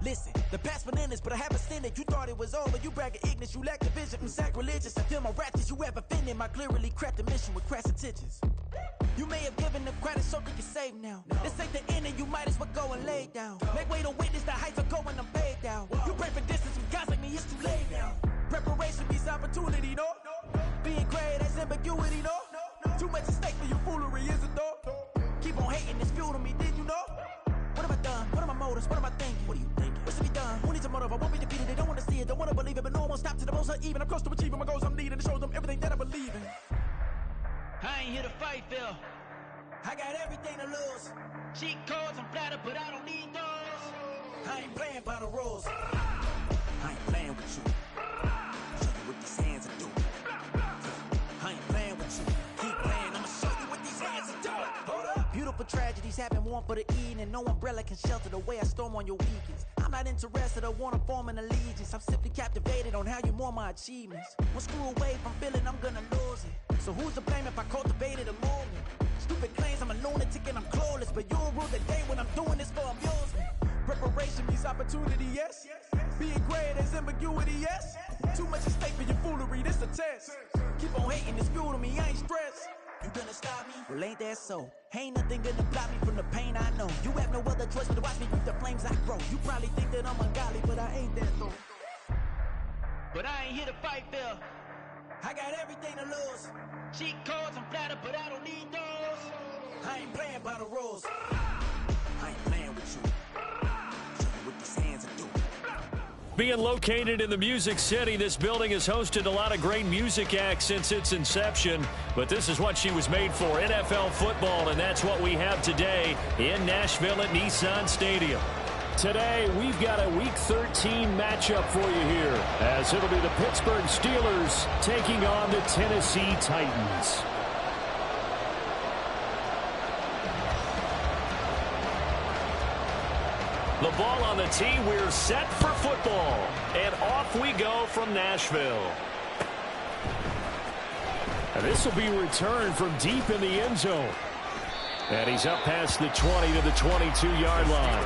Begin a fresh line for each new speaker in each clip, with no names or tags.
Listen, the past bananas, but I haven't seen it. You thought it was over, you bragging ignorance, you lack the vision. I'm sacrilegious, I feel my wrath as you ever offended. My clearly crafted mission with crass intentions. You may have given the credit so they can save now. This ain't the end and you might as well go and lay down. Make way to witness the heights are going, I'm paid down. You pray for distance with guys like me, it's too late now. Preparation means opportunity, no? Being great, that's ambiguity, no? Too much at stake for your foolery, is it though? Keep on hating, it's fuel to me, did you know? What have I done? What are my motives? What am I thinking? What are you thinking? What should be done? Who needs a motive? I won't be defeated. They don't want to see it, don't want to believe it, but no one won't stop to the most uneven. I'm close to achieving my goals I'm needing to show them everything that I believe in.
I ain't here to fight, Phil.
I got everything to lose.
Cheat codes, I'm flattered, but I don't need those.
I ain't playing by the rules. I ain't playing with you. Show you what these hands are doing. I ain't playing with you. Keep playing, I'ma show you what these hands are doing. Hold up. Beautiful tragedies happen, one for the evening, and no umbrella can shelter the way I storm on your weekends. I'm not interested, I wanna form an allegiance. I'm simply captivated on how you mourn my achievements. One screw away from feeling I'm gonna lose it. So who's to blame if I cultivated a movement? Stupid claims I'm a lunatic and I'm clueless, but you'll rule the day when I'm doing this for amusement. Preparation means opportunity, yes. Being great as ambiguity, yes. Too much at stake for your foolery, this a test. Keep on hating, it's fuel to me, I ain't stressed. You gonna stop me? Well, ain't that so? Ain't nothing gonna block me from the pain I know. You have no other choice but to watch me reap the flames I grow. You probably think that I'm ungodly, but I ain't that though.
But I ain't here to fight, Phil.
I got everything to lose.
Cheat codes, I'm flattered, but I don't need those.
I ain't playing by the rules. I ain't playing with you. Show you what these hands are doing.
Being located in the Music City, this building has hosted a lot of great music acts since its inception. But this is what she was made for, NFL football, and that's what we have today in Nashville at Nissan Stadium. Today, we've got a Week 13 matchup for you here, as it'll be the Pittsburgh Steelers taking on the Tennessee Titans. The ball on the tee, we're set for football. And off we go from Nashville. And this will be returned from deep in the end zone. And he's up past the 20 to the 22-yard line.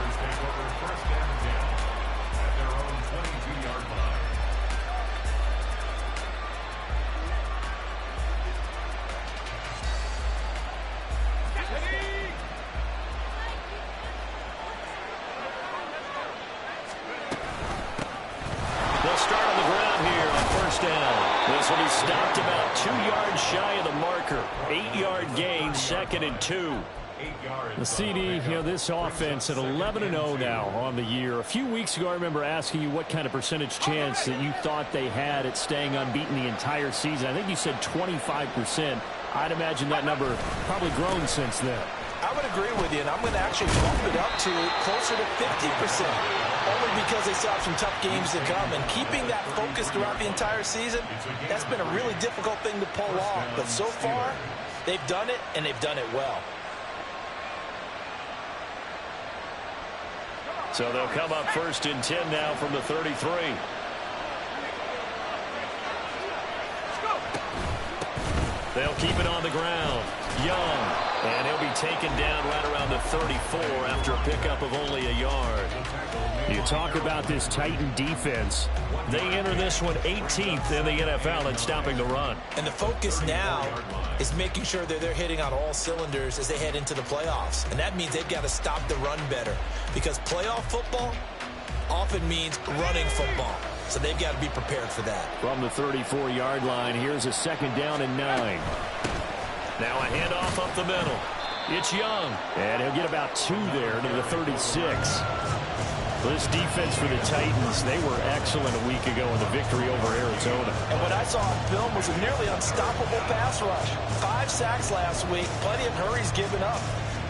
They'll start on the ground here on first down. This will be stopped about 2 yards shy of the marker. 8-yard gain, 2nd and 2. The CD, this offense at 11-0 now on the year. A few weeks ago, I remember asking you what kind of percentage chance that you thought they had at staying unbeaten the entire season. I think you said 25%. I'd imagine that number probably grown since then.
I would agree with you, and I'm going to actually bump it up to closer to 50%. Only because they still have some tough games to come. And keeping that focus throughout the entire season, that's been a really difficult thing to pull off. But so far, they've done it, and they've done it well.
So they'll come up 1st and 10 now from the 33. They'll keep it on the ground. Young. And he'll be taken down right around the 34 after a pickup of only a yard. You talk about this Titan defense. They enter this one 18th in the NFL in stopping the run.
And the focus now is making sure that they're hitting on all cylinders as they head into the playoffs. And that means they've got to stop the run better. Because playoff football often means running football. So they've got to be prepared for that.
From the 34-yard line, here's a 2nd down and 9. Now a handoff up the middle. It's Young. And he'll get about 2 there to the 36. This defense for the Titans, they were excellent a week ago in the victory over Arizona.
And what I saw on film was a nearly unstoppable pass rush. 5 sacks last week, plenty of hurries given up.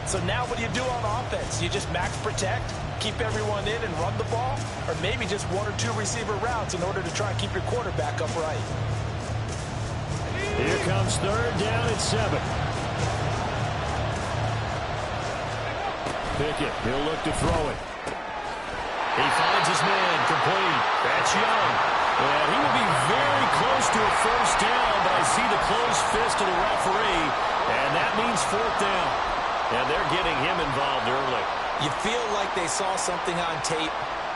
So now what do you do on offense? You just max protect, keep everyone in and run the ball? Or maybe just 1 or 2 receiver routes in order to try and keep your quarterback upright?
Here comes 3rd down and 7. Pickett, he'll look to throw it. He finds his man, complete. That's Young. And he will be very close to a 1st down, but I see the closed fist of the referee, and that means 4th down. And they're getting him involved early.
You feel like they saw something on tape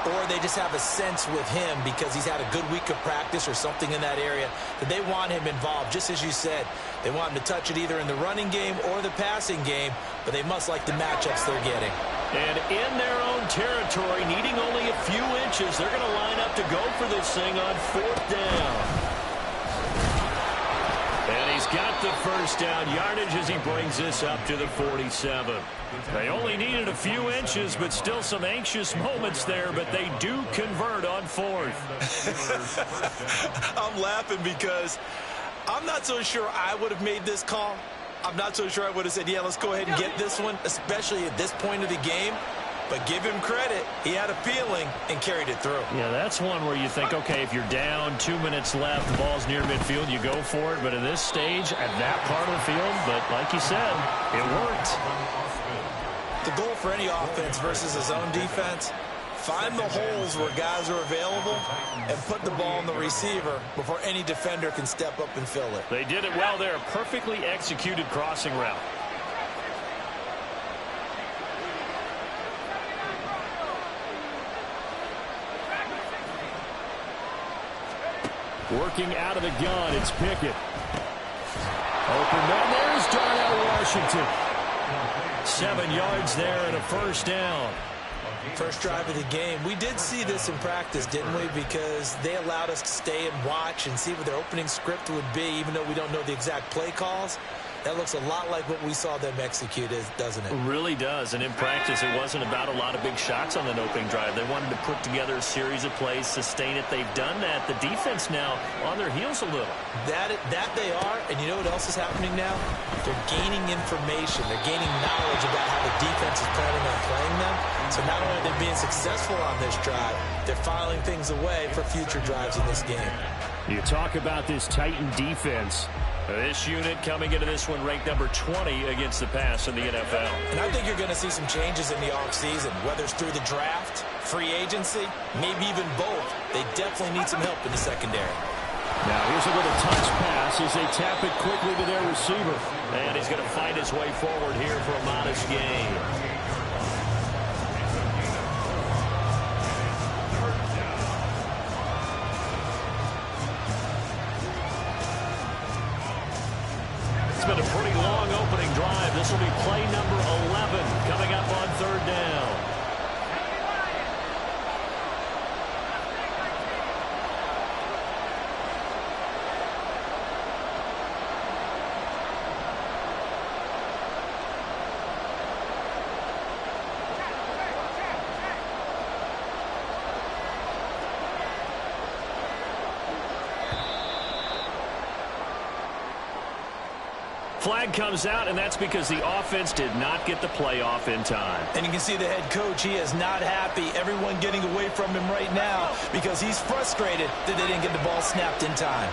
or they just have a sense with him because he's had a good week of practice or something in that area that they want him involved. Just as you said, they want him to touch it either in the running game or the passing game, but they must like the matchups they're getting.
And in their own territory, needing only a few inches, they're going to line up to go for this thing on 4th down. And he's got the first down yardage as he brings this up to the 47. They only needed a few inches, but still some anxious moments there, but they do convert on 4th.
I'm laughing because I'm not so sure I would have made this call. I'm not so sure I would have said, yeah, let's go ahead and get this one, especially at this point of the game. But give him credit. He had a feeling and carried it through.
Yeah, that's one where you think, okay, if you're down, 2 minutes left, the ball's near midfield, you go for it. But at this stage, at that part of the field, but like you said, it worked.
The goal for any offense versus his own defense, find the holes where guys are available and put the ball on the receiver before any defender can step up and fill it.
They did it well there. Perfectly executed crossing route. Working out of the gun, it's Pickett. Open man, there's Darnell Washington. 7 yards there and a first down.
First drive of the game. We did see this in practice, didn't we? Because they allowed us to stay and watch and see what their opening script would be, even though we don't know the exact play calls. That looks a lot like what we saw them execute, doesn't it?
It really does. And in practice, it wasn't about a lot of big shots on an opening drive. They wanted to put together a series of plays, sustain it. They've done that. The defense now on their heels a little.
That they are, and you know what else is happening now? They're gaining information. They're gaining knowledge about how the defense is planning on playing them. So not only are they being successful on this drive, they're filing things away for future drives in this game.
You talk about this Titan defense. This unit coming into this one ranked number 20 against the pass in the NFL.
And I think you're going to see some changes in the offseason, whether it's through the draft, free agency, maybe even both. They definitely need some help in the secondary.
Now here's a little touch pass as they tap it quickly to their receiver. And he's going to find his way forward here for a modest gain. Been a pretty long opening drive. This will be play number 11 coming up on 3rd down. Flag comes out, and that's because the offense did not get the play off in time.
And you can see the head coach, he is not happy. Everyone getting away from him right now because he's frustrated that they didn't get the ball snapped in time.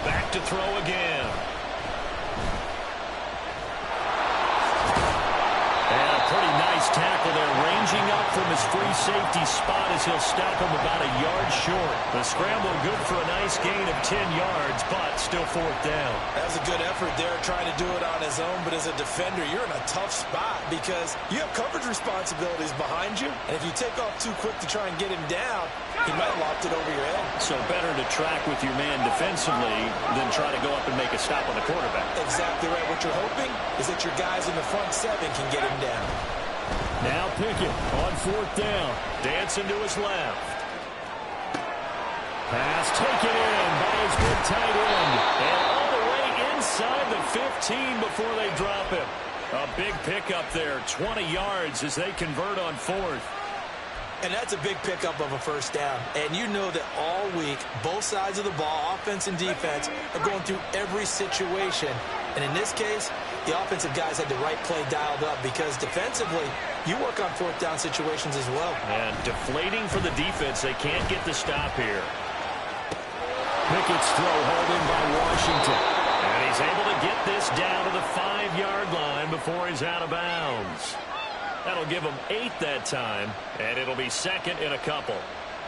Back to throw again. And a pretty nice tackle there, ranging up from his free safety spot as he'll stop him about a yard short. The scramble good for a nice gain of 10 yards, but still 4th down.
That was a good effort there, trying to do it on his own, but as a defender, you're in a tough spot because you have coverage responsibilities behind you, and if you take off too quick to try and get him down, he might have lopped it over your head.
So better to track with your man defensively than try to go up and make a stop on the quarterback.
Exactly right. What you're hoping is that your guys in the front 7 can get him down.
Now Pickett on 4th down. Dancing to his left. Pass taken in by his good tight end. And all the way inside the 15 before they drop him. A big pickup there, 20 yards as they convert on 4th.
And that's a big pickup of a first down. And you know that all week, both sides of the ball, offense and defense, are going through every situation. And in this case, the offensive guys had the right play dialed up because defensively, you work on 4th down situations as well.
And deflating for the defense. They can't get the stop here. Pickett's throw hauled in by Washington. And he's able to get this down to the 5-yard line before he's out of bounds. That'll give him 8 that time, and it'll be 2nd and a couple.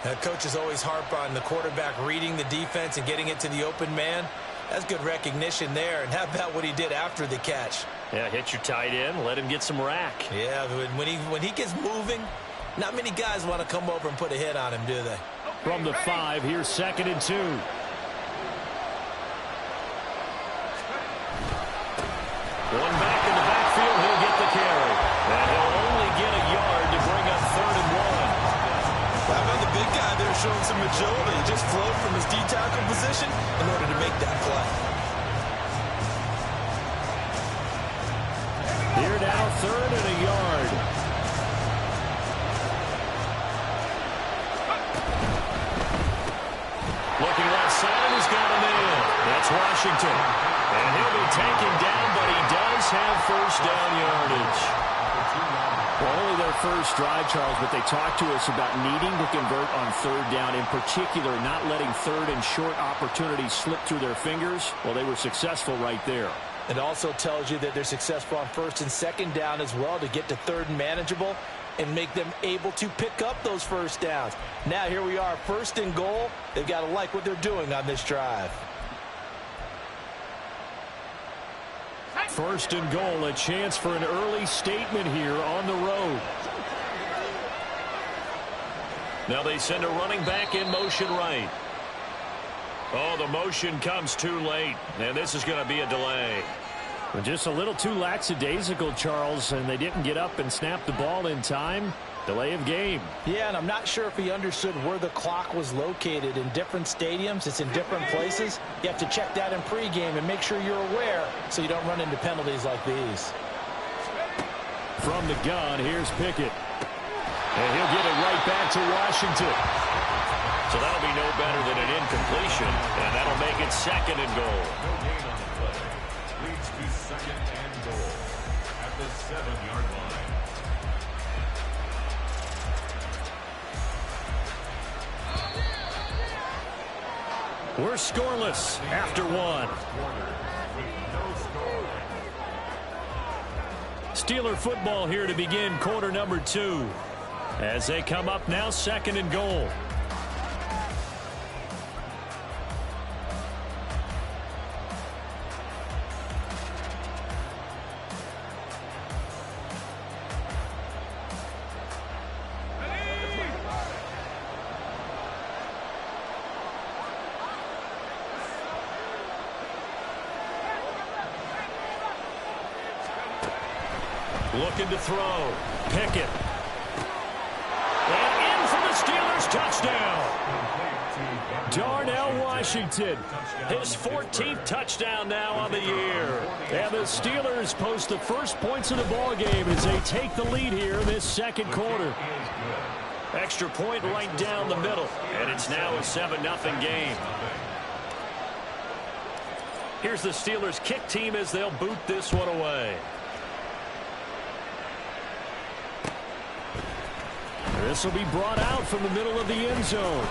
Now, coaches always harp on the quarterback reading the defense and getting it to the open man. That's good recognition there. And how about what he did after the catch?
Yeah, hit your tight end, let him get some rack.
Yeah, when he gets moving, not many guys want to come over and put a hit on him, do they?
From the 5, here's 2nd and 2. One back in the backfield, he'll get the carry. And he'll only get a yard to bring up 3rd and 1.
How about the big guy there showing some agility? He just flowed from his D-tackle position in order to make that play.
Here now, 3rd and a yard. Looking left side, he's got him in. That's Washington. And he'll be taken down, but he does have 1st down yardage. Well, only their first drive, Charles, but they talked to us about needing to convert on 3rd down, in particular not letting 3rd and short opportunities slip through their fingers. Well, they were successful right there.
It also tells you that they're successful on 1st and 2nd down as well to get to 3rd and manageable and make them able to pick up those 1st downs. Now here we are, 1st and goal. They've got to like what they're doing on this drive.
1st and goal, a chance for an early statement here on the road. Now they send a running back in motion right. Oh, the motion comes too late, and this is going to be a delay. Just a little too lackadaisical, Charles, and they didn't get up and snap the ball in time. Delay of game.
Yeah, and I'm not sure if he understood where the clock was located. In different stadiums, it's in different places. You have to check that in pregame and make sure you're aware so you don't run into penalties like these.
From the gun, here's Pickett. And he'll get it right back to Washington. So that'll be no better than an incompletion, and that'll make it 2nd and goal.
No gain on the play. Leads to 2nd and goal at the 7-yard line.
We're scoreless after 1. Steeler football here to begin quarter number 2. As they come up now, 2nd and goal. Looking to throw. Pickett. And in for the Steelers touchdown. Darnell Washington. His 14th touchdown now on the year. And the Steelers post the first points of the ball game as they take the lead here in this 2nd quarter. Extra point right down the middle. And it's now a 7-0 game. Here's the Steelers kick team as they'll boot this one away. This will be brought out from the middle of the end zone.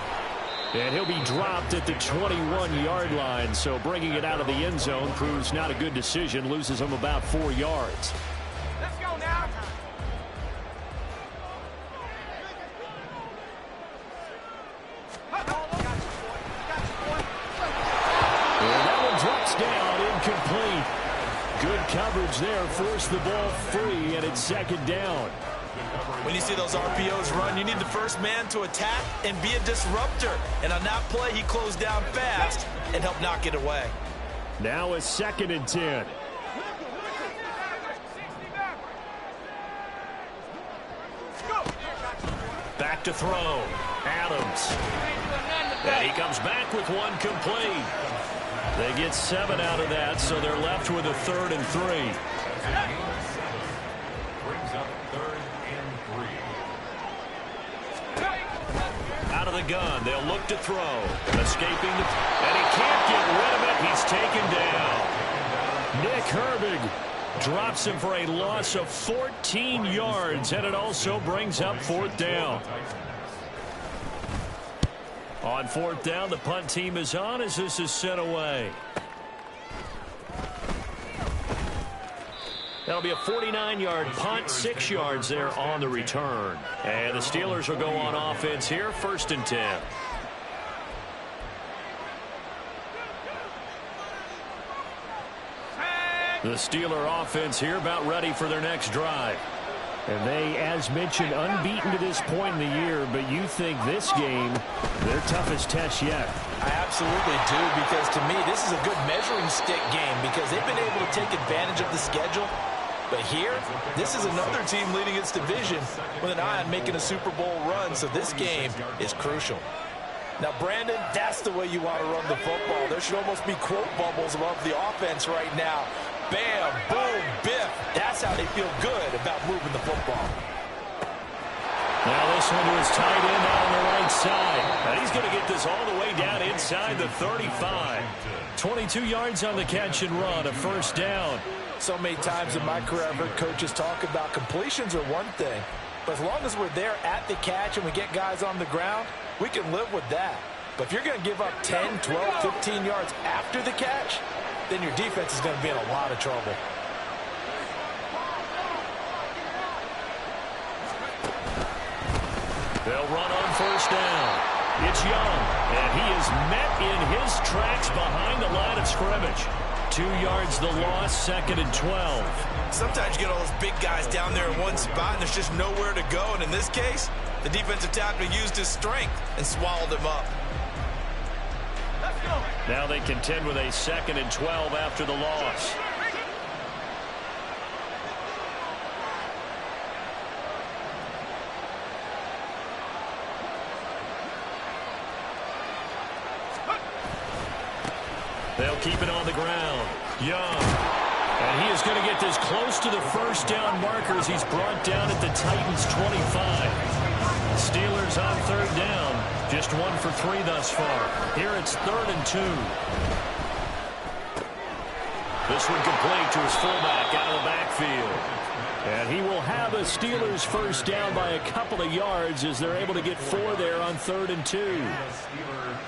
And he'll be dropped at the 21-yard line. So bringing it out of the end zone proves not a good decision. Loses him about 4 yards.
Let's go now.
And that one drops down, incomplete. Good coverage there, forced the ball free, and it's 2nd down.
When you see those RPOs run, you need the first man to attack and be a disruptor. And on that play, he closed down fast and helped knock it away.
Now a 2nd and 10. Back to throw. Adams. And he comes back with one complete. They get 7 out of that, so they're left with a 3rd and 3.
Brings up 3rd and 3.
Out of the gun, they'll look to throw. Escaping, and he can't get rid of it. He's taken down. Nick Herbig drops him for a loss of 14 yards, and it also brings up 4th down. On 4th down, the punt team is on as this is sent away. That'll be a 49-yard punt, 6 yards there on the return. And the Steelers will go on offense here, 1st and 10. The Steeler offense here about ready for their next drive. And they, as mentioned, unbeaten to this point in the year, but you think this game, their toughest test yet.
I absolutely do, because to me, this is a good measuring stick game because they've been able to take advantage of the schedule. But here, this is another team leading its division with an eye on making a Super Bowl run, so this game is crucial. Now, Brandon, that's the way you want to run the football. There should almost be quote bubbles above the offense right now. Bam, boom, biff. That's how they feel good about moving the football.
Now this one to his tight end out on the right side. And he's going to get this all the way down inside the 35. 22 yards on the catch and run, a first down.
So many times in my career, I've heard coaches talk about completions are one thing. But as long as we're there at the catch and we get guys on the ground, we can live with that. But if you're going to give up 10, 12, 15 yards after the catch, then your defense is going to be in a lot of trouble.
They'll run on first down. It's Young, and he is met in his tracks behind the line of scrimmage. 2 yards the loss, 2nd and 12.
Sometimes you get all those big guys down there in one spot, and there's just nowhere to go. And in this case, the defensive tackle used his strength and swallowed him up.
Now they contend with a 2nd and 12 after the loss. They'll keep it on the ground. Young. And he is going to get this close to the first down marker as he's brought down at the Titans' 25. Steelers on third down. Just 1 for 3 thus far. Here it's 3rd and 2. This one complete to his fullback out of the backfield. And he will have a Steelers first down by a couple of yards as they're able to get 4 there on 3rd and 2.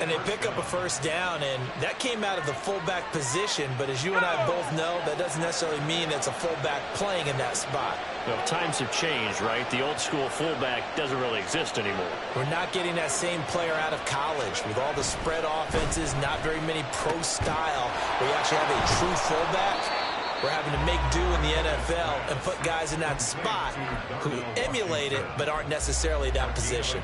And they pick up a first down, and that came out of the fullback position. But as you and I both know, that doesn't necessarily mean it's a fullback playing in that spot.
Well, times have changed, right? The old school fullback doesn't really exist anymore.
We're not getting that same player out of college. With all the spread offenses, not very many pro style, where you actually have a true fullback. We're having to make do in the NFL and put guys in that spot who emulate it but aren't necessarily that position.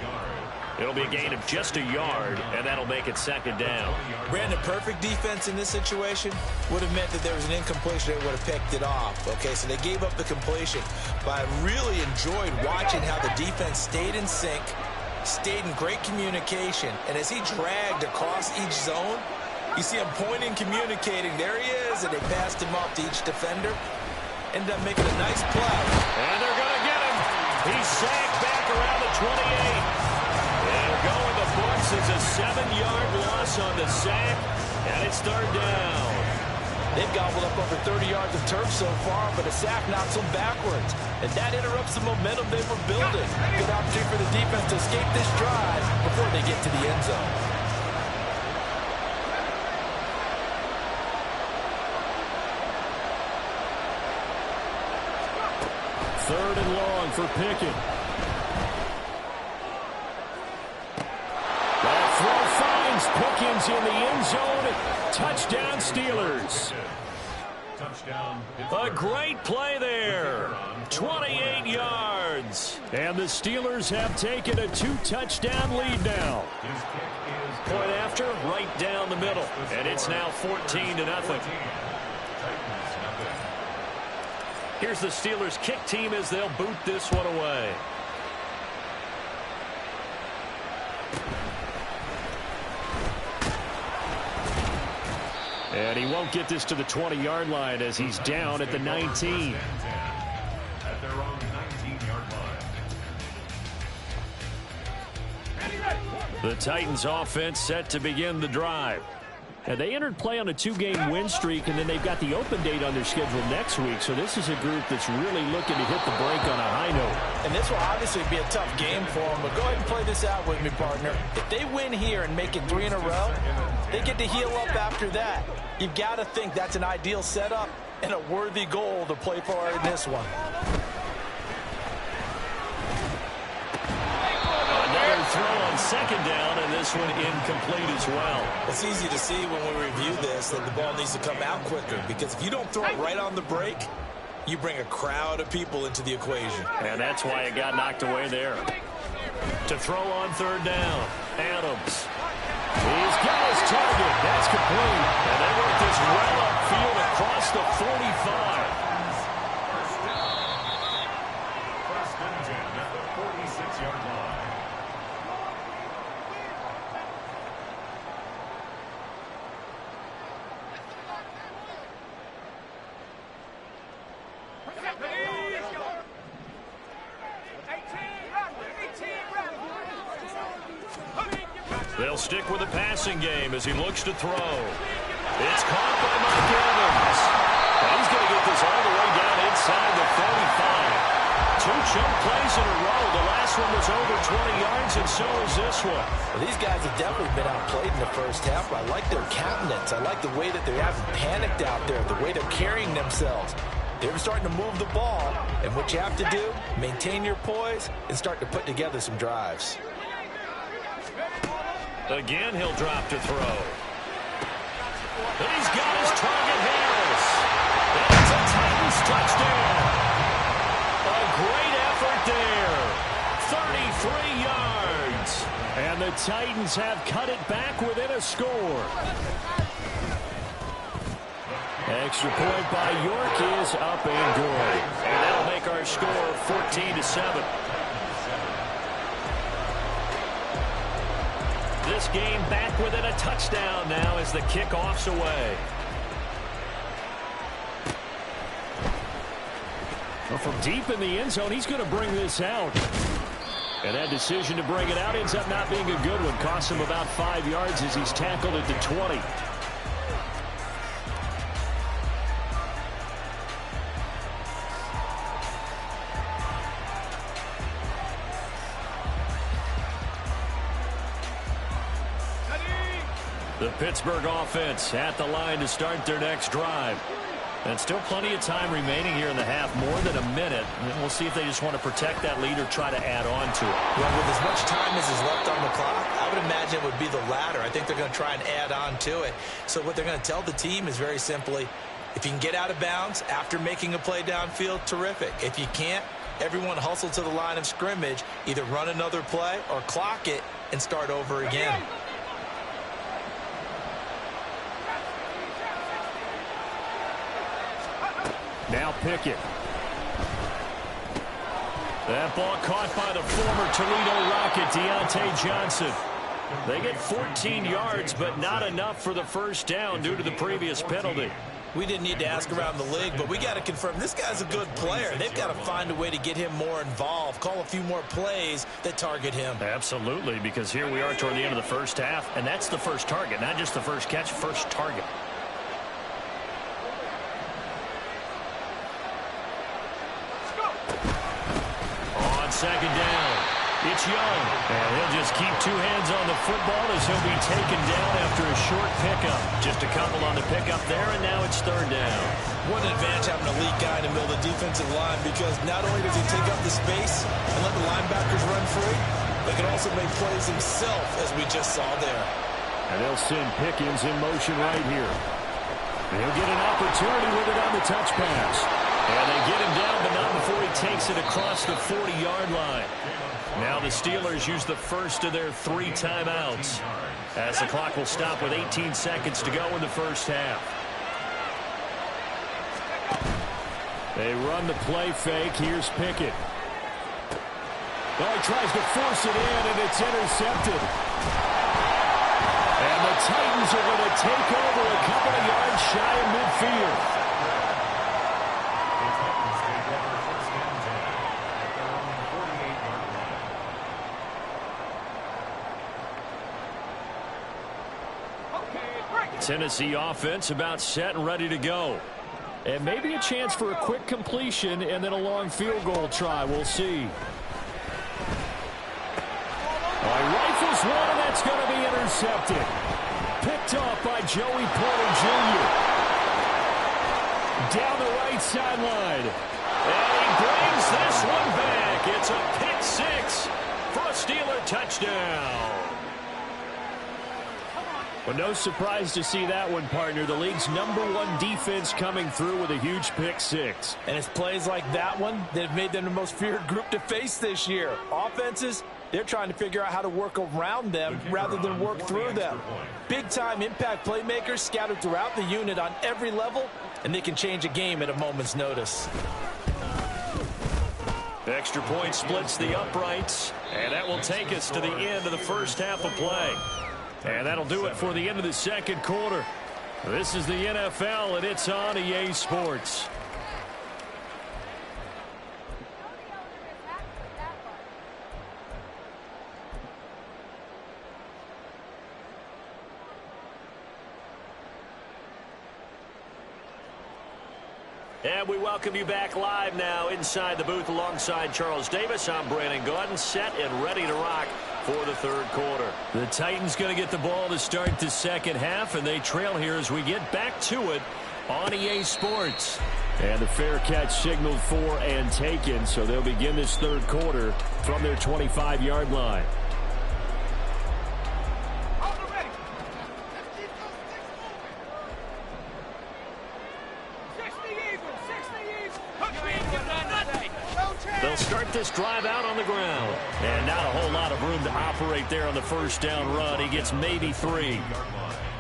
It'll be a gain of just a yard, and that'll make it 2nd down.
Brandon, perfect defense in this situation would have meant that there was an incompletion. They would have picked it off. Okay, so they gave up the completion. But I really enjoyed watching how the defense stayed in sync, stayed in great communication, and as he dragged across each zone, you see him pointing, communicating. There he is, and they passed him off to each defender. Ended up making a nice play.
And they're going to get him. He's sacked back around the 28. And go in the books as a 7-yard loss on the sack, and it's 3rd down.
They've gobbled up over 30 yards of turf so far, but a sack knocks them backwards. And that interrupts the momentum they were building. Good opportunity for the defense to escape this drive before they get to the end zone.
Third and long for Pickett. Pickens in the end zone. Touchdown, Steelers. A great play there. 28 yards. And the Steelers have taken a 2-touchdown lead now. Point after, right down the middle. And it's now 14-0. Here's the Steelers kick team as they'll boot this one away. And he won't get this to the 20-yard line as he's down at the 19.
At their own 19-yard line.
The Titans offense set to begin the drive. And they entered play on a 2-game win streak, and then they've got the open date on their schedule next week. So this is a group that's really looking to hit the break on a high note.
And this will obviously be a tough game for them, but go ahead and play this out with me, partner. If they win here and make it 3 in a row, they get to heal up after that. You've got to think that's an ideal setup and a worthy goal to play for in this one.
Another throw on second down, and this one incomplete as well.
It's easy to see when we review this that the ball needs to come out quicker, because if you don't throw it right on the break, you bring a crowd of people into the equation.
And that's why it got knocked away there. To throw on third down, Adams. He's got his target. That's complete. And they work this well upfield across the 45.
First and 10 at the 46-yard line.
They'll stick with the passing game as he looks to throw. It's caught by Mike Evans. And he's going to get this all the way down inside the 45. Two chunk plays in a row. The last one was over 20 yards, and so is this one.
Well, these guys have definitely been outplayed in the first half. I like their countenance. I like the way that they haven't panicked out there, the way they're carrying themselves. They're starting to move the ball, and what you have to do, maintain your poise and start to put together some drives.
Again, he'll drop to throw. He's got his target, Harris. That's a Titans touchdown. A great effort there. 33 yards. And the Titans have cut it back within a score. Extra point by York is up and good. And that'll make our score 14-7. This game back within a touchdown now as the kickoff's away. Well, from deep in the end zone, he's going to bring this out. And that decision to bring it out ends up not being a good one. Costs him about 5 yards as he's tackled at the 20. The Pittsburgh offense at the line to start their next drive. And still plenty of time remaining here in the half, more than a minute. And we'll see if they just want to protect that lead or try to add on to it.
Well, with as much time as is left on the clock, I would imagine it would be the latter. I think they're going to try and add on to it. So what they're going to tell the team is very simply, if you can get out of bounds after making a play downfield, terrific. If you can't, everyone hustle to the line of scrimmage, either run another play or clock it and start over again.
Now Pickett. That ball caught by the former Toledo Rocket, Deontay Johnson. They get 14 yards, but not enough for the first down due to the previous penalty.
We didn't need to ask around the league, but we got to confirm this guy's a good player. They've got to find a way to get him more involved, call a few more plays that target him.
Absolutely, because here we are toward the end of the first half, and that's the first target, not just the first catch, first target. Second down. It's Young. And he'll just keep two hands on the football as he'll be taken down after a short pickup. Just a couple on the pickup there, and now it's third down.
What an advantage having an elite guy in the middle of the defensive line, because not only does he take up the space and let the linebackers run free, but he can also make plays himself, as we just saw there.
And they'll send Pickens in motion right here. And he'll get an opportunity with it on the touch pass. And they get him down, but not before he takes it across the 40-yard line. Now the Steelers use the first of their 3 timeouts, as the clock will stop with 18 seconds to go in the first half. They run the play fake. Here's Pickett. Oh, he tries to force it in, and it's intercepted. And the Titans are going to take over a couple of yards shy of midfield. Tennessee offense about set and ready to go. And maybe a chance for a quick completion and then a long field goal try. We'll see. Rifles one, and that's going to be intercepted. Picked off by Joey Porter Jr. Down the right sideline. And he brings this one back. It's a pick six for a Steeler touchdown. But no surprise to see that one, partner. The league's #1 defense coming through with a huge pick six.
And it's plays like that one that have made them the most feared group to face this year. Offenses, they're trying to figure out how to work around them rather than work through them. Big-time impact playmakers scattered throughout the unit on every level, and they can change a game at a moment's notice.
Extra point splits the uprights, and that will take us to the end of the first half of play. And that'll do it for the end of the second quarter. This is the NFL, and it's on EA Sports. And we welcome you back live now inside the booth alongside Charles Davis. I'm Brandon Gordon, set and ready to rock for the third quarter. The Titans going to get the ball to start the second half, and they trail here as we get back to it on EA Sports. And the fair catch signaled for and taken, so they'll begin this third quarter from their 25-yard line. They'll start this drive out on the ground. And not a whole lot of room to operate there on the first down run. He gets maybe 3.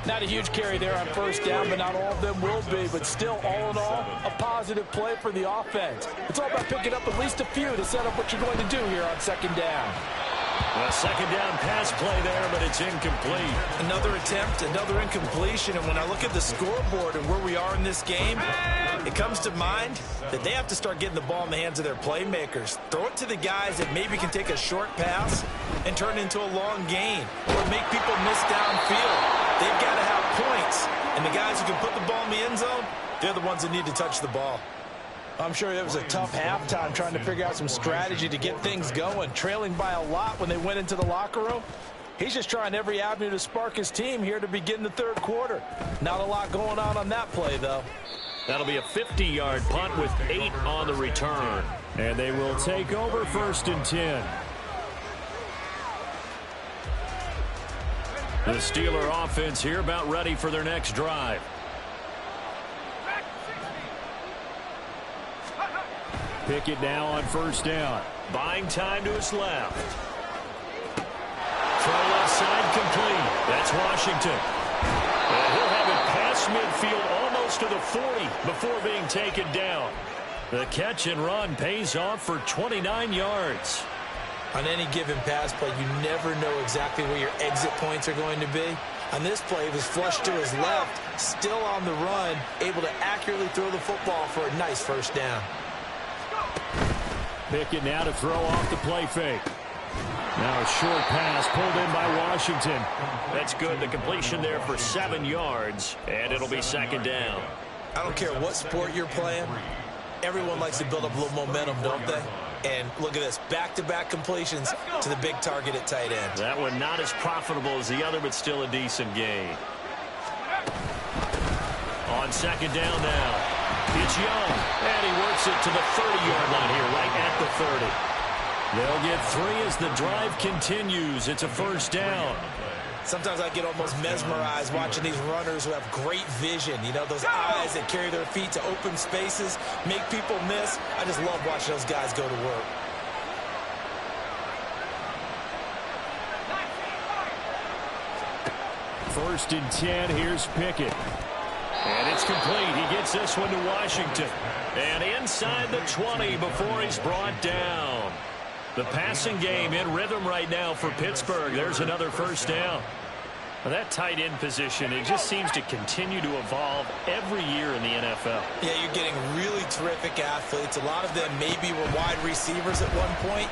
Not a huge carry there on first down, but not all of them will be. But still, all in all, a positive play for the offense. It's all about picking up at least a few to set up what you're going to do here on second down.
A second down pass play there, but it's incomplete.
Another attempt, another incompletion. And when I look at the scoreboard and where we are in this game, it comes to mind that they have to start getting the ball in the hands of their playmakers. Throw it to the guys that maybe can take a short pass and turn it into a long gain or make people miss downfield. They've got to have points. And the guys who can put the ball in the end zone, they're the ones that need to touch the ball. I'm sure it was a tough halftime trying to figure out some strategy to get things going. Trailing by a lot when they went into the locker room. He's just trying every avenue to spark his team here to begin the third quarter. Not a lot going on that play, though.
That'll be a 50-yard punt with 8 on the return. And they will take over 1st and 10. The Steeler offense here about ready for their next drive. Pickett now on first down. Buying time to his left. Throw left side complete. That's Washington. And he'll have it past midfield almost to the 40 before being taken down. The catch and run pays off for 29 yards.
On any given pass play, you never know exactly where your exit points are going to be. On this play, he was flushed to his left, still on the run, able to accurately throw the football for a nice first down.
Pickett now to throw off the play fake. Now a short pass pulled in by Washington. That's good. The completion there for 7 yards, and it'll be second down.
I don't care what sport you're playing. Everyone likes to build up a little momentum, don't they? And look at this, back-to-back completions to the big target at tight end.
That one not as profitable as the other, but still a decent gain. On second down now. It's Young, and he works it to the 30-yard line here, right at the 30. They'll get 3 as the drive continues. It's a first down.
Sometimes I get almost mesmerized watching these runners who have great vision. You know, those eyes that carry their feet to open spaces, make people miss. I just love watching those guys go to work.
First and 10, here's Pickett. And it's complete. He gets this one to Washington. And inside the 20 before he's brought down. The passing game in rhythm right now for Pittsburgh. There's another first down. Well, that tight end position, it just seems to continue to evolve every year in the NFL.
Yeah, you're getting really terrific athletes. A lot of them maybe were wide receivers at one point.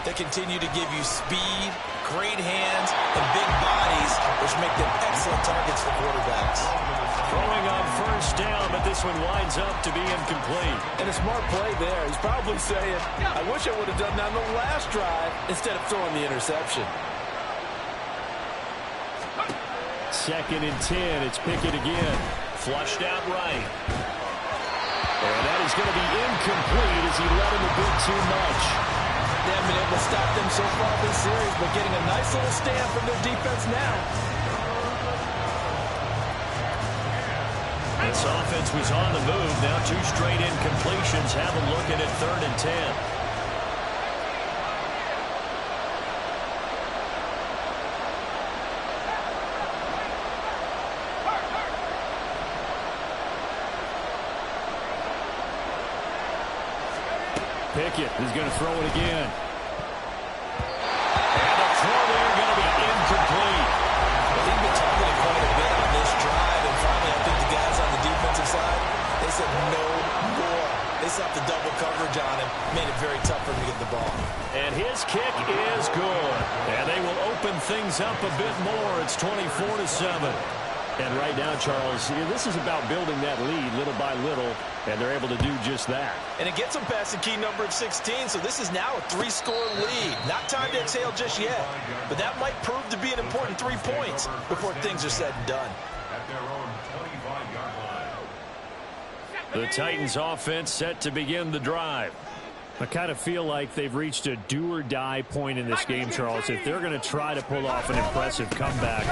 They continue to give you speed, great hands, and big bodies, which make them excellent targets for quarterbacks.
Throwing on first down, but this one winds up to be incomplete.
And a smart play there. He's probably saying, I wish I would have done that on the last drive instead of throwing the interception.
Second and 10, it's Pickett again. Flushed out right. And that is going to be incomplete as he let him a bit too much.
They haven't been able to stop them so far this series, but getting a nice little stand from their defense now.
This offense was on the move. Now 2 straight incompletions have them looking at 3rd and 10. Pickett is going to throw it again. And the throw there going to be incomplete.
Well, they've been targeted quite a bit on this drive, and finally I think the guys on the defensive side, they said no more. They stopped the double coverage on him, made it very tough for him to get the ball.
And his kick is good. And they will open things up a bit more. It's 24-7. And right now, Charles, this is about building that lead little by little, and they're able to do just that.
And it gets them past the key number of 16, so this is now a 3-score lead. Not time to exhale just yet, but that might prove to be an important 3 points before things are said and done.
At their own 25-yard line.
The Titans offense set to begin the drive. I kind of feel like they've reached a do-or-die point in this game, Charles. If they're going to try to pull off an impressive comeback,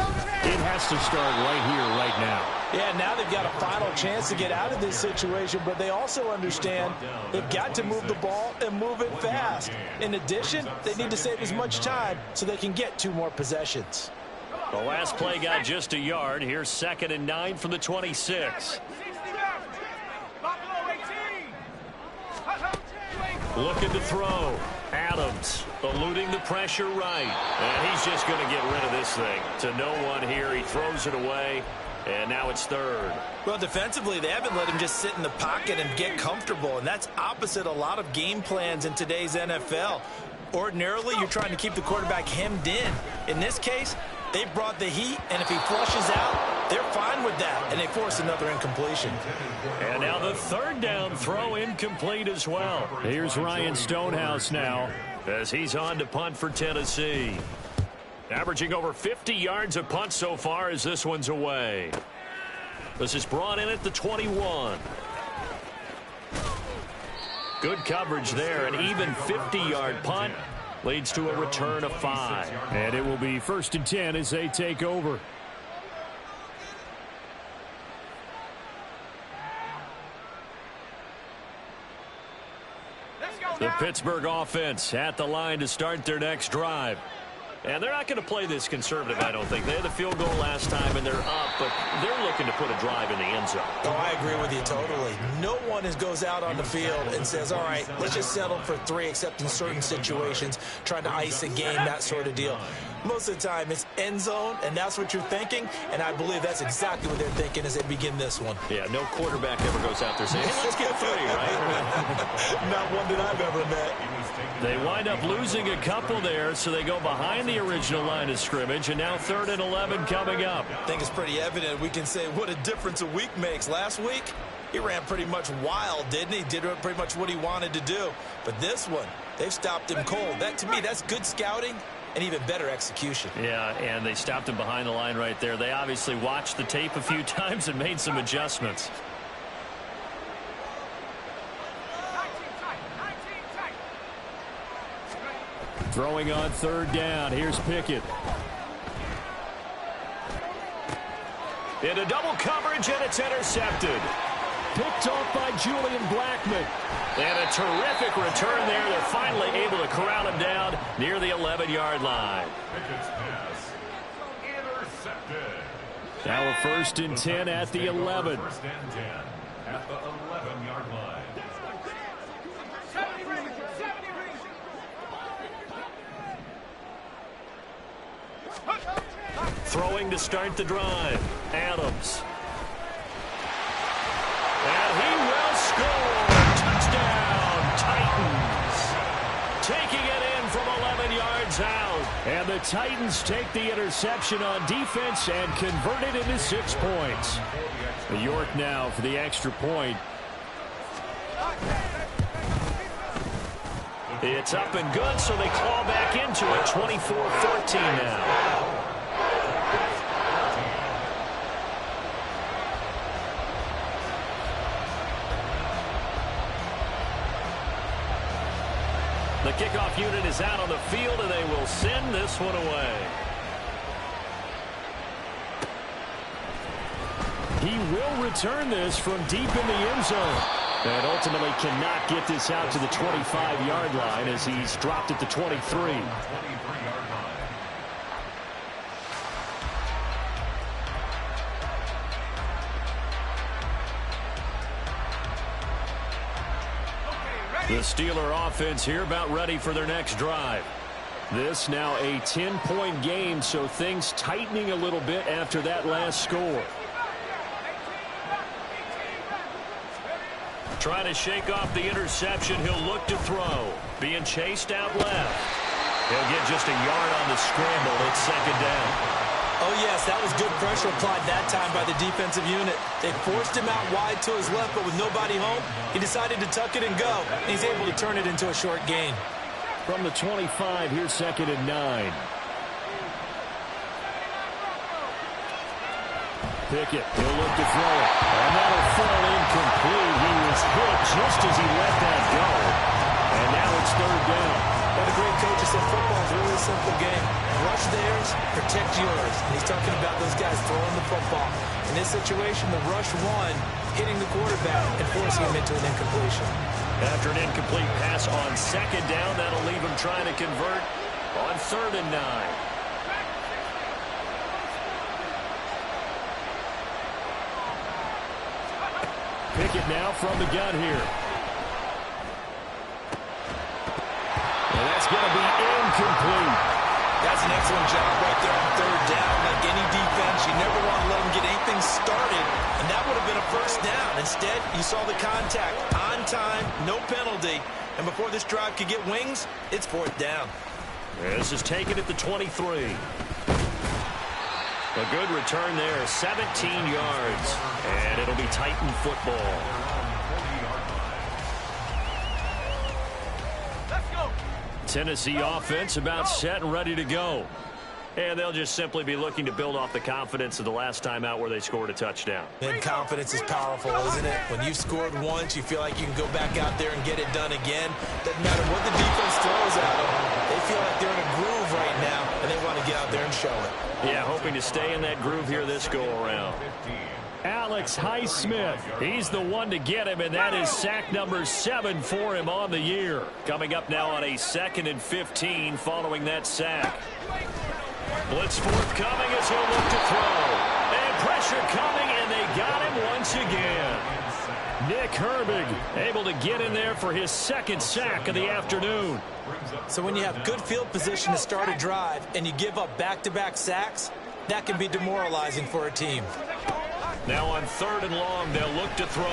it has to start right here, right now.
Yeah, now they've got a final chance to get out of this situation, but they also understand they've got to move the ball and move it fast. In addition, they need to save as much time so they can get 2 more possessions.
The last play got just a yard. Here's 2nd and 9 from the 26. Looking to throw. Adams eluding the pressure right. And he's just going to get rid of this thing. To no one here. He throws it away. And now it's 3rd.
Well, defensively, they haven't let him just sit in the pocket and get comfortable. And that's opposite a lot of game plans in today's NFL. Ordinarily, you're trying to keep the quarterback hemmed in. In this case, they brought the heat, and if he flushes out, they're fine with that, and they force another incompletion.
And now the 3rd down throw incomplete as well. Here's Ryan Stonehouse now as he's on to punt for Tennessee. Averaging over 50 yards a punt so far as this one's away. This is brought in at the 21. Good coverage there, an even 50-yard punt leads to a return of 5.
And it will be 1st and 10 as they take over.
The Pittsburgh offense at the line to start their next drive. And they're not going to play this conservative, I don't think. They had the field goal last time, and they're up, but they're looking to put a drive in the end zone.
Oh, I agree with you totally. No one goes out on the field and says, all right, let's just settle for 3, except in certain situations, trying to ice a game, that sort of deal. Most of the time, it's end zone, and that's what you're thinking, and I believe that's exactly what they're thinking as they begin this one.
Yeah, no quarterback ever goes out there saying, hey, let's get 3, right?
Not one that I've ever met.
They wind up losing a couple there, so they go behind the original line of scrimmage, and now 3rd and 11 coming up.
I think it's pretty evident. We can say what a difference a week makes. Last week, he ran pretty much wild, didn't he? Did pretty much what he wanted to do. But this one, they've stopped him cold. That, to me, that's good scouting and even better execution.
Yeah, and they stopped him behind the line right there. They obviously watched the tape a few times and made some adjustments.
Throwing on 3rd down. Here's Pickett.
Into double coverage, and it's intercepted.
Picked off by Julian Blackmon.
And a terrific return there. They're finally able to corral him down near the 11-yard line.
Pickett's pass intercepted.
Now a 1st and 10 at the 11.
1st and 10 at the 11-yard line.
Throwing to start the drive. Adams. And he will score. Touchdown, Titans. Taking it in from 11 yards out.
And the Titans take the interception on defense and convert it into 6 points. York now for the extra point.
It's up and good, so they claw back into it. 24-14 now. The kickoff unit is out on the field, and they will send this one away. He will return this from deep in the end zone. And ultimately cannot get this out to the 25-yard line as he's dropped at the 23. The Steeler offense here about ready for their next drive. This now a 10-point game, so things tightening a little bit after that last score. Trying to shake off the interception. He'll look to throw. Being chased out left. He'll get just a yard on the scramble. It's second down.
Oh, yes, that was good pressure applied that time by the defensive unit. They forced him out wide to his left, but with nobody home, he decided to tuck it and go. And he's able to turn it into a short gain.
From the 25, here's second and 9. Pickett, he'll look to throw it. And that'll fall incomplete. He was hit just as he let that go. And now it's third down.
What a great coach said football is a really simple game. Rush theirs, protect yours. And he's talking about those guys throwing the football. In this situation, the rush one, hitting the quarterback and forcing him into an incompletion.
After an incomplete pass on second down, that'll leave him trying to convert on third and 9. Pickett now from the gun here. And that's going to be incomplete.
That's an excellent job right there on third down. Like any defense, you never want to let them get anything started, and that would have been a first down. Instead, you saw the contact on time, no penalty, and before this drive could get wings, it's fourth down.
This is taken at the 23. A good return there, 17 yards, and it'll be Titan football. Tennessee offense about set and ready to go. And they'll just simply be looking to build off the confidence of the last time out where they scored a touchdown.
And confidence is powerful, isn't it? When you've scored once, you feel like you can go back out there and get it done again. Doesn't matter what the defense throws at them. They feel like they're in a groove right now, and they want to get out there and show it.
Yeah, hoping to stay in that groove here this go-around. Alex Highsmith, he's the one to get him, and that is sack number 7 for him on the year. Coming up now on a 2nd and 15 following that sack. Blitz forthcoming as he'll look to throw. And pressure coming, and they got him once again. Nick Herbig able to get in there for his 2nd sack of the afternoon.
So when you have good field position to start a drive and you give up back-to-back sacks, that can be demoralizing for a team.
Now on 3rd and long, they'll look to throw.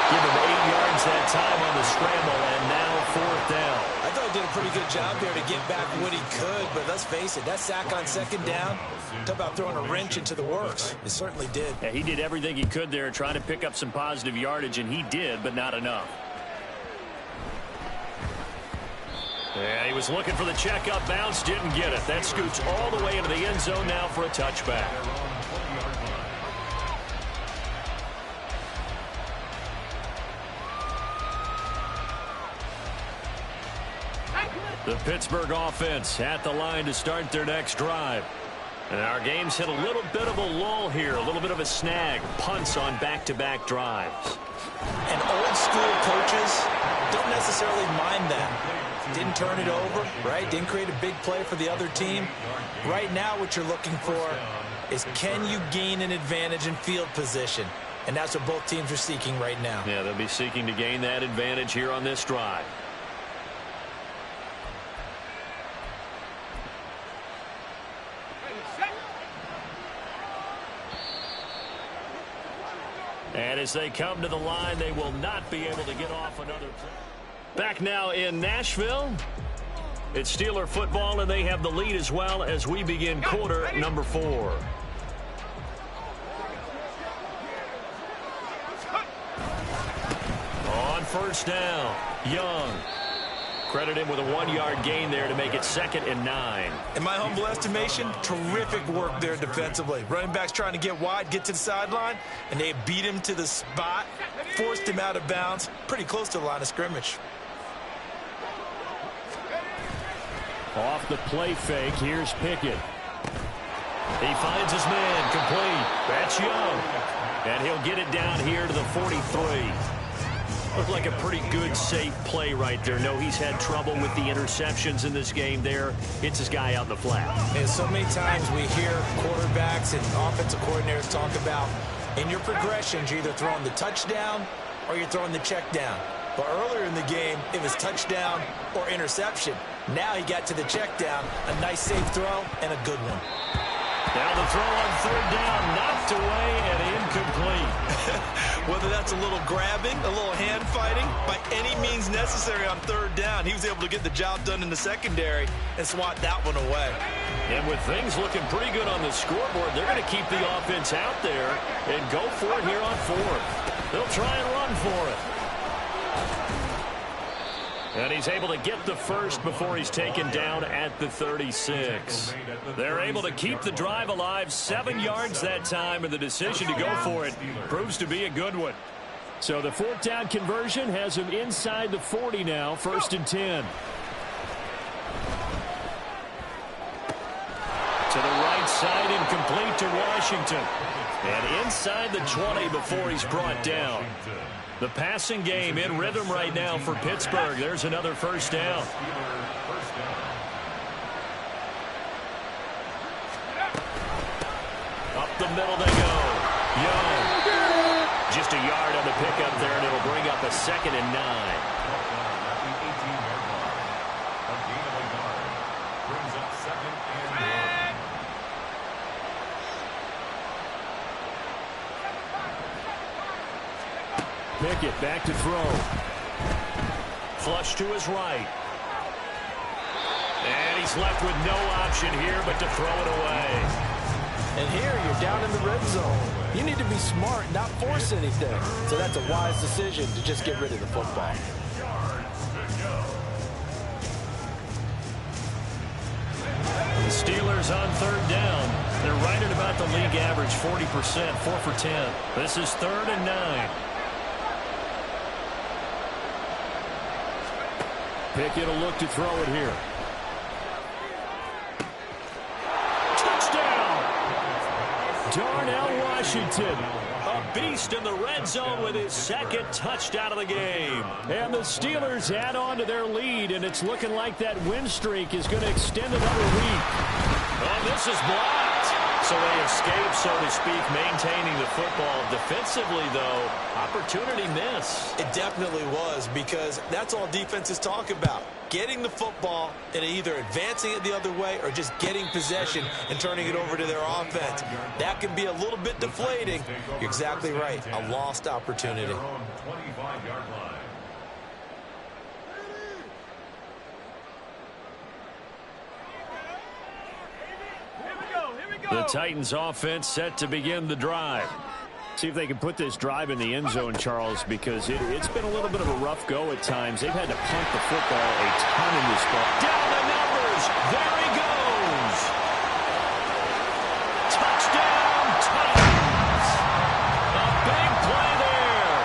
Give him 8 yards that time on the scramble, and now 4th down.
I thought he did a pretty good job there to get back what he could, but let's face it, that sack on 2nd down, talk about throwing a wrench into the works. It certainly did.
Yeah, he did everything he could there trying to pick up some positive yardage, and he did, but not enough. Yeah, he was looking for the check-up bounce, didn't get it. That scoots all the way into the end zone now for a touchback. The Pittsburgh offense at the line to start their next drive. And our game's hit a little bit of a lull here, a little bit of a snag. Punts on back-to-back drives.
And old-school coaches don't necessarily mind that. Didn't turn it over, right? Didn't create a big play for the other team. Right now what you're looking for is can you gain an advantage in field position? And that's what both teams are seeking right now.
Yeah, they'll be seeking to gain that advantage here on this drive. And as they come to the line, they will not be able to get off another play. Back now in Nashville. It's Steeler football, and they have the lead as well as we begin quarter number 4. On 1st down, Young. Credit him with a 1-yard gain there to make it 2nd and 9.
In my humble estimation, terrific work there defensively. Running backs trying to get wide, get to the sideline, and they beat him to the spot, forced him out of bounds, pretty close to the line of scrimmage.
Off the play fake, here's Pickett. He finds his man, complete. That's Young. And he'll get it down here to the 43. Looked like a pretty good, safe play right there. No, he's had trouble with the interceptions in this game there. Hits his guy out in the flat.
And so many times we hear quarterbacks and offensive coordinators talk about, in your progressions, you're either throwing the touchdown or you're throwing the check down. But earlier in the game, it was touchdown or interception. Now he got to the check down, a nice safe throw, and a good one.
Now the throw on 3rd down, knocked away and incomplete.
Whether that's a little grabbing, a little hand fighting, by any means necessary on 3rd down, he was able to get the job done in the secondary and swat that one away.
And with things looking pretty good on the scoreboard, they're going to keep the offense out there and go for it here on 4th. They'll try and run for it. And he's able to get the first before he's taken down at the 36. They're able to keep the drive alive, 7 yards that time, and the decision to go for it proves to be a good one. So the 4th down conversion has him inside the 40 now, 1st and 10. To the right side, incomplete to Washington. And inside the 20 before he's brought down. The passing game in rhythm right now for Pittsburgh. There's another 1st down. Up the middle they go. Young. Just a yard on the pickup there, and it'll bring up a 2nd and 9. Pickett back to throw. Flush to his right. And he's left with no option here but to throw it away.
And here you're down in the red zone. You need to be smart, not force anything. So that's a wise decision to just get rid of the football.
The Steelers on 3rd down. They're right at about the league average, 40%, 4 for 10. This is 3rd and 9. Pickett will look to throw it here. Touchdown! Darnell Washington, a beast in the red zone with his 2nd touchdown of the game. And the Steelers add on to their lead, and it's looking like that win streak is going to extend another week. Oh, this is blocked. So they escape, so to speak, maintaining the football. Defensively, though, opportunity miss.
It definitely was, because that's all defenses talk about. Getting the football and either advancing it the other way or just getting possession and turning it over to their offense. That can be a little bit deflating. You're exactly right. A lost opportunity.
The Titans offense set to begin the drive. See if they can put this drive in the end zone, Charles, because it's been a little bit of a rough go at times. They've had to punt the football a ton in this ball. Down the numbers. There he goes. Touchdown, Titans. A big play there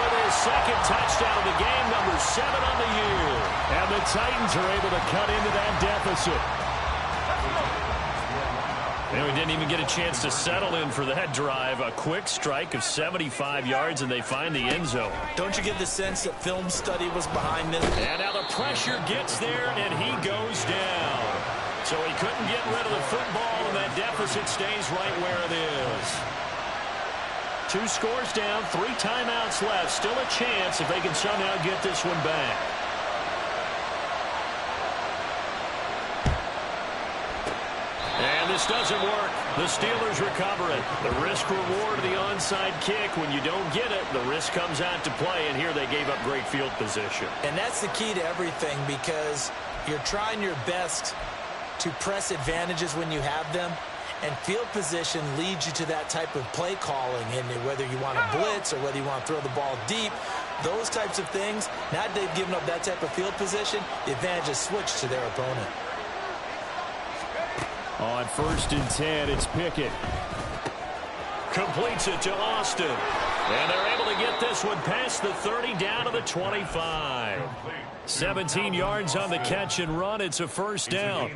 with his 2nd touchdown of the game, number 7 on the year. And the Titans are able to cut into that deficit. And we didn't even get a chance to settle in for that drive. A quick strike of 75 yards, and they find the end zone.
Don't you get the sense that film study was behind this?
And now the pressure gets there, and he goes down. So he couldn't get rid of the football, and that deficit stays right where it is. 2 scores down, 3 timeouts left. Still a chance if they can somehow get this one back. This doesn't work. The Steelers recover it. The risk-reward of the onside kick. When you don't get it, the risk comes out to play, and here they gave up great field position.
And that's the key to everything, because you're trying your best to press advantages when you have them, and field position leads you to that type of play calling. And whether you want to blitz or whether you want to throw the ball deep, those types of things, now that they've given up that type of field position, the advantage is switched to their opponent.
On 1st and 10, it's Pickett.
Completes it to Austin. And they're able to get this one past the 30 down to the 25. 17 yards on the catch and run. It's a first down.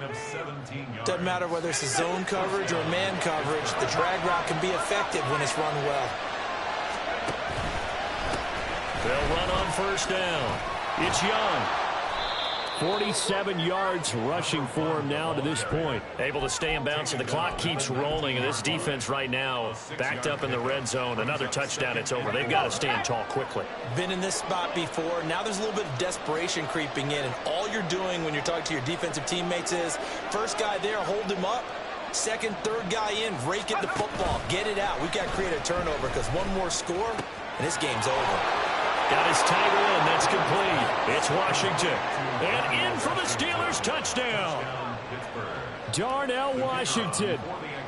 Doesn't matter whether it's a zone coverage or man coverage. The drag route can be effective when it's run well.
They'll run on 1st down. It's Young.
47 yards rushing for him now to this point.
Able to stay in bounds, and the clock keeps rolling. And this defense right now backed up in the red zone. Another touchdown, it's over. They've got to stand tall quickly.
Been in this spot before. Now there's a little bit of desperation creeping in. And all you're doing when you're talking to your defensive teammates is, first guy there, hold him up. Second, third guy in, rake it the football. Get it out. We've got to create a turnover because one more score, and this game's over.
Got his tight end. That's complete. It's Washington. And in for the Steelers touchdown.
Darnell Washington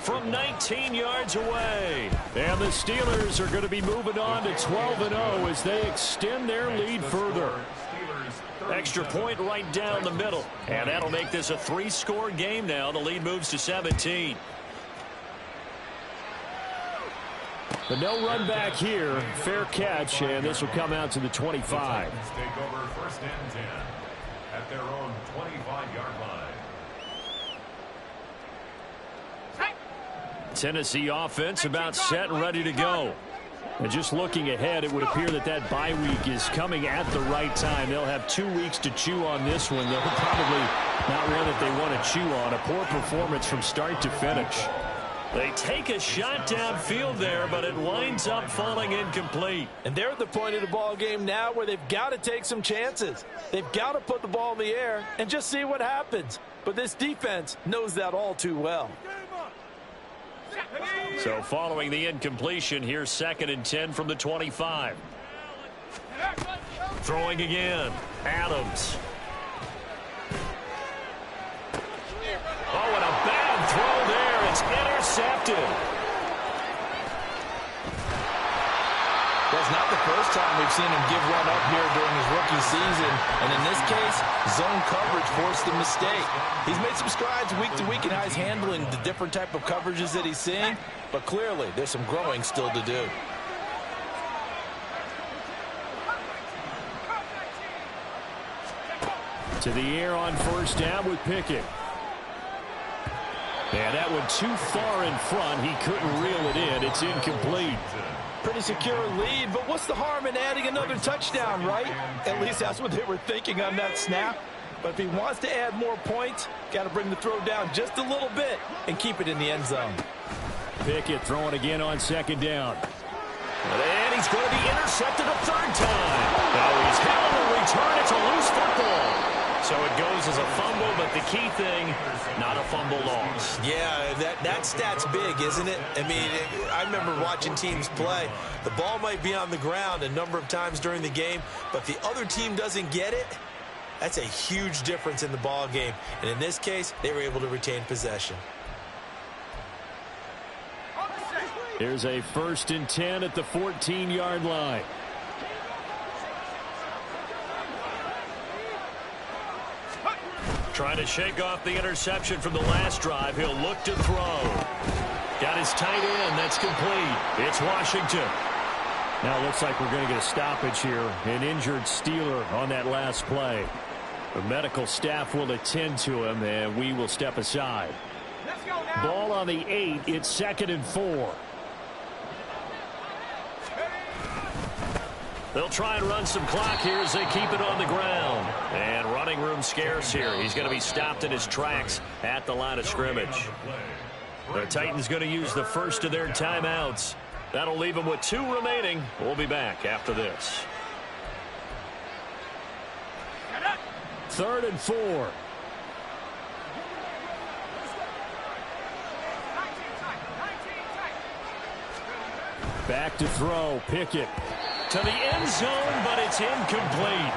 from 19 yards away.
And the Steelers are going to be moving on to 12-0 as they extend their lead further.
Extra point right down the middle. And that'll make this a 3-score game now. The lead moves to 17.
But no run back here. Fair catch, and this will come out to the 25.
Take over 1st and 10 at their own 25-yard line.
Tennessee offense about set and ready to go. And just looking ahead, it would appear that that bye week is coming at the right time. They'll have 2 weeks to chew on this one. They'll probably not one that they want to chew on. A poor performance from start to finish.
They take a shot downfield there, but it winds up falling incomplete.
And they're at the point of the ball game now where they've got to take some chances. They've got to put the ball in the air and just see what happens. But this defense knows that all too well.
So following the incompletion, here's 2nd and 10 from the 25. Throwing again. Adams. Oh, and a bad throw there. It's intercepted.
That's not the first time we've seen him give one up here during his rookie season. And in this case, zone coverage forced the mistake. He's made some strides week to week in how he's handling the different type of coverages that he's seeing. But clearly, there's some growing still to do.
To the air on 1st down with Pickett. And that one too far in front. He couldn't reel it in. It's incomplete.
Pretty secure lead, but what's the harm in adding another touchdown, right? At least that's what they were thinking on that snap. But if he wants to add more points, got to bring the throw down just a little bit and keep it in the end zone.
Pickett throwing again on 2nd down.
And he's going to be intercepted a 3rd time. Now he's held in return. It's a loose football. So it goes as a fumble, but the key thing, not a fumble loss.
Yeah, that stat's big, isn't it? I mean, I remember watching teams play. The ball might be on the ground a number of times during the game, but if the other team doesn't get it, that's a huge difference in the ball game. And in this case, they were able to retain possession.
Here's a 1st and 10 at the 14-yard line.
Trying to shake off the interception from the last drive. He'll look to throw. Got his tight end. That's complete. It's Washington.
Now it looks like we're going to get a stoppage here. An injured Steeler on that last play. The medical staff will attend to him, and we will step aside. Ball on the 8. It's 2nd and 4.
They'll try and run some clock here as they keep it on the ground. And running room scarce here. He's going to be stopped in his tracks at the line of scrimmage. The Titans going to use the first of their timeouts. That'll leave them with 2 remaining. We'll be back after this.
3rd and 4. Back to throw. Pickett.
To the end zone, but it's incomplete.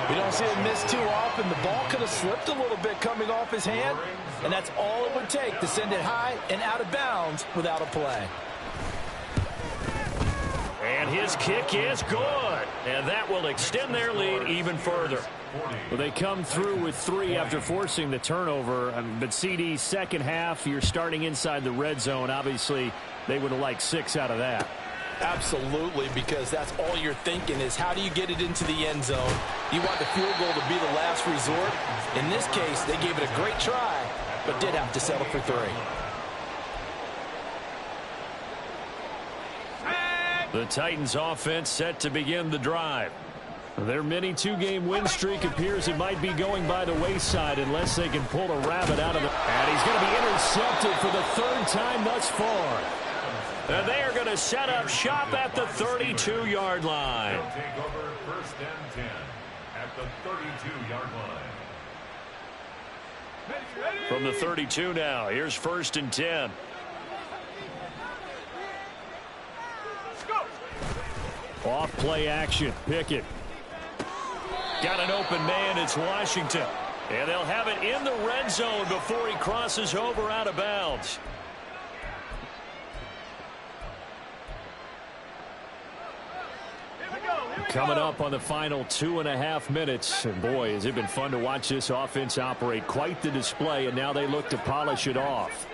We don't see him miss too often. The ball could have slipped a little bit coming off his hand, and that's all it would take to send it high and out of bounds without a play.
And his kick is good. And that will extend their lead even further.
Well, they come through with 3 after forcing the turnover. But CD, second half, you're starting inside the red zone. Obviously, they would have liked 6 out of that.
Absolutely, because that's all you're thinking is how do you get it into the end zone? You want the field goal to be the last resort. In this case, they gave it a great try, but did have to settle for 3.
The Titans offense set to begin the drive.
Their mini 2-game win streak appears it might be going by the wayside unless they can pull a rabbit out of it. And he's going to be intercepted for the 3rd time thus far.
And they are going to set up shop at the 32-yard line.
Take over 1st and 10 at the 32-yard line.
From the 32 now, here's 1st and 10.
Off play action. Pickett.
Got an open man. It's Washington. And they'll have it in the red zone before he crosses over out of bounds.
Coming up on the final 2.5 minutes. And boy, has it been fun to watch this offense operate. Quite the display, and now they look to polish it off.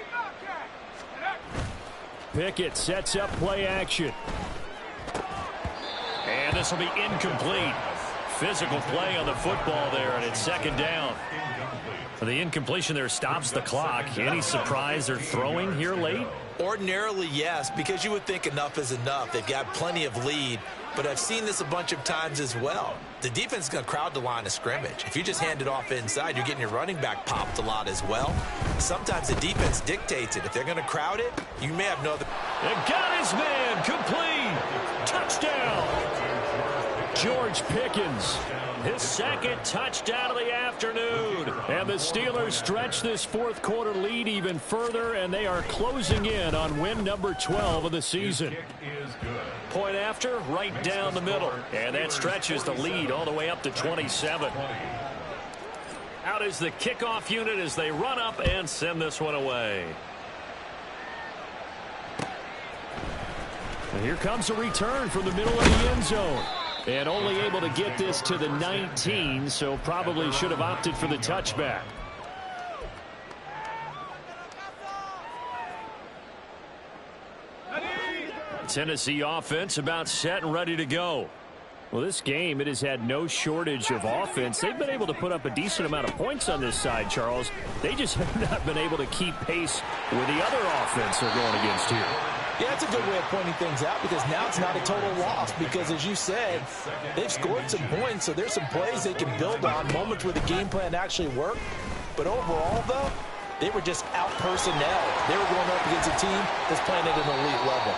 Pickett sets up play action.
And this will be incomplete. Physical play on the football there, and it's 2nd down. The incompletion there stops the clock. Any surprise they're throwing here late?
Ordinarily, yes, because you would think enough is enough. They've got plenty of lead, but I've seen this a bunch of times as well. The defense is going to crowd the line of scrimmage. If you just hand it off inside, you're getting your running back popped a lot as well. Sometimes the defense dictates it. If they're going to crowd it, you may have no other.
And got his man complete. Touchdown.
George Pickens.
His 2nd touchdown of the afternoon.
And the Steelers stretch this 4th quarter lead even further, and they are closing in on win number 12 of the season.
Point after, right down the middle. And that stretches the lead all the way up to 27. Out is the kickoff unit as they run up and send this one away.
And here comes a return from the middle of the end zone. And only able to get this to the 19, so probably should have opted for the touchback.
Tennessee offense about set and ready to go.
Well, this game, it has had no shortage of offense. They've been able to put up a decent amount of points on this side, Charles. They just have not been able to keep pace with the other offense they're going against here.
Yeah, that's a good way of pointing things out because now it's not a total loss because, as you said, they've scored some points, so there's some plays they can build on, moments where the game plan actually worked. But overall, though, they were just out-personnel. They were going up against a team that's playing at an elite level.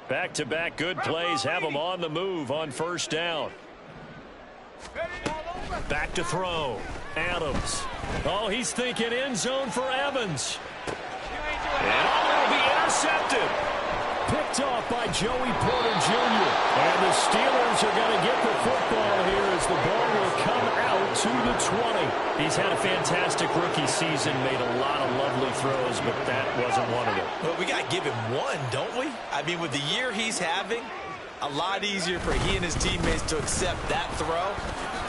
Back-to-back good plays have them on the move on 1st down. Back to throw. Adams. Oh, he's thinking end zone for Evans. And will be intercepted.
Picked off by Joey Porter Jr. And the Steelers are going to get the football here as the ball will come out to the 20.
He's had a fantastic rookie season, made a lot of lovely throws, but that wasn't one of them.
Well, we got to give him one, don't we? I mean, with the year he's having, a lot easier for he and his teammates to accept that throw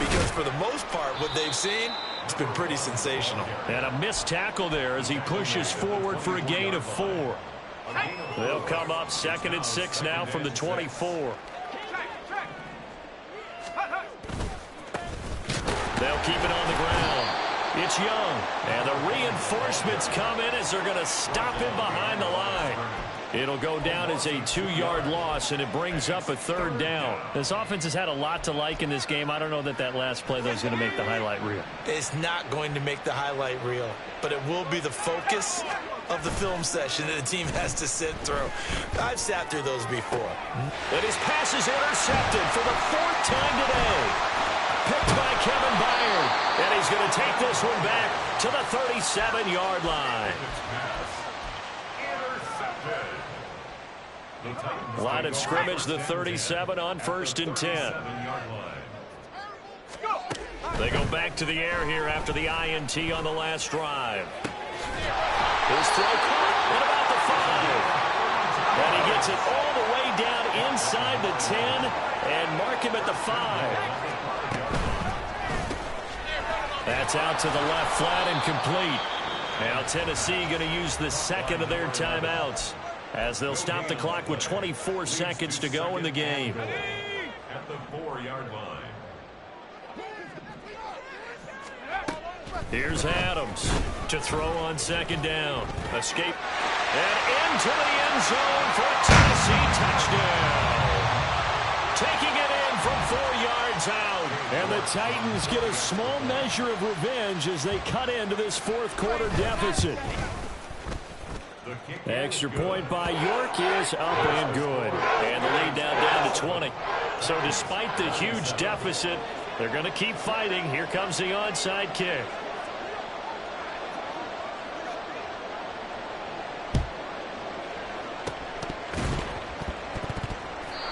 because for the most part, what they've seen, it's been pretty sensational.
And a missed tackle there as he pushes forward for a gain of 4. They'll come up 2nd and 6 now from the 24. They'll keep it on the ground. It's Young. And the reinforcements come in as they're going to stop him behind the line. It'll go down as a 2-yard loss, and it brings up a 3rd down.
This offense has had a lot to like in this game. I don't know that that last play, though, is going to make the highlight reel.
It's not going to make the highlight reel, but it will be the focus of the film session that the team has to sit through. I've sat through those before.
And his pass is intercepted for the 4th time today. Picked by Kevin Byard. And he's going to take this one back to the 37-yard line. Line of scrimmage, the 37 on 1st and 10. They go back to the air here after the INT on the last drive. His throw caught at about the 5. And he gets it all the way down inside the 10 and mark him at the 5. That's out to the left flat and complete. Now Tennessee going to use the second of their timeouts as they'll stop the clock with 24 seconds to go in the game.
At the 4-yard line.
Here's Adams to throw on 2nd down. Escape and into the end zone for a Tennessee touchdown. Taking it in from 4 yards out.
And the Titans get a small measure of revenge as they cut into this 4th quarter deficit. Extra point by York is up and good.
And the lead now down to 20. So despite the huge deficit, they're going to keep fighting. Here comes the onside kick.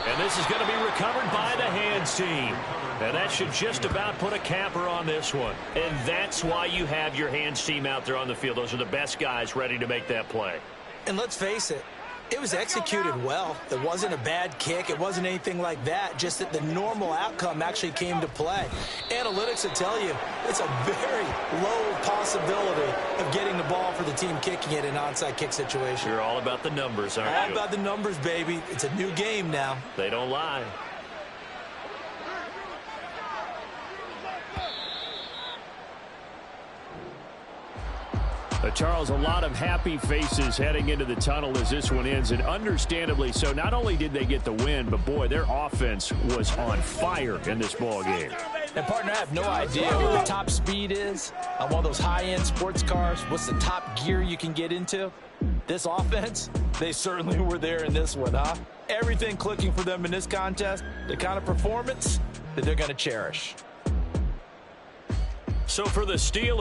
And this is going to be recovered by the hands team. And that should just about put a capper on this one. And that's why you have your hands team out there on the field. Those are the best guys ready to make that play.
And let's face it, it was executed well. It wasn't a bad kick. It wasn't anything like that. Just that the normal outcome actually came to play. Analytics will tell you it's a very low possibility of getting the ball for the team kicking it in an onside kick situation.
You're all about the numbers, aren't you?
All about the numbers, baby. It's a new game now.
They don't lie.
Charles, a lot of happy faces heading into the tunnel as this one ends, and understandably so. Not only did they get the win, but boy, their offense was on fire in this ball game.
And partner, I have no idea what the top speed is on one of those high-end sports cars. What's the top gear you can get into? This offense, they certainly were there in this one, huh? Everything clicking for them in this contest, the kind of performance that they're going to cherish.
So for the Steelers,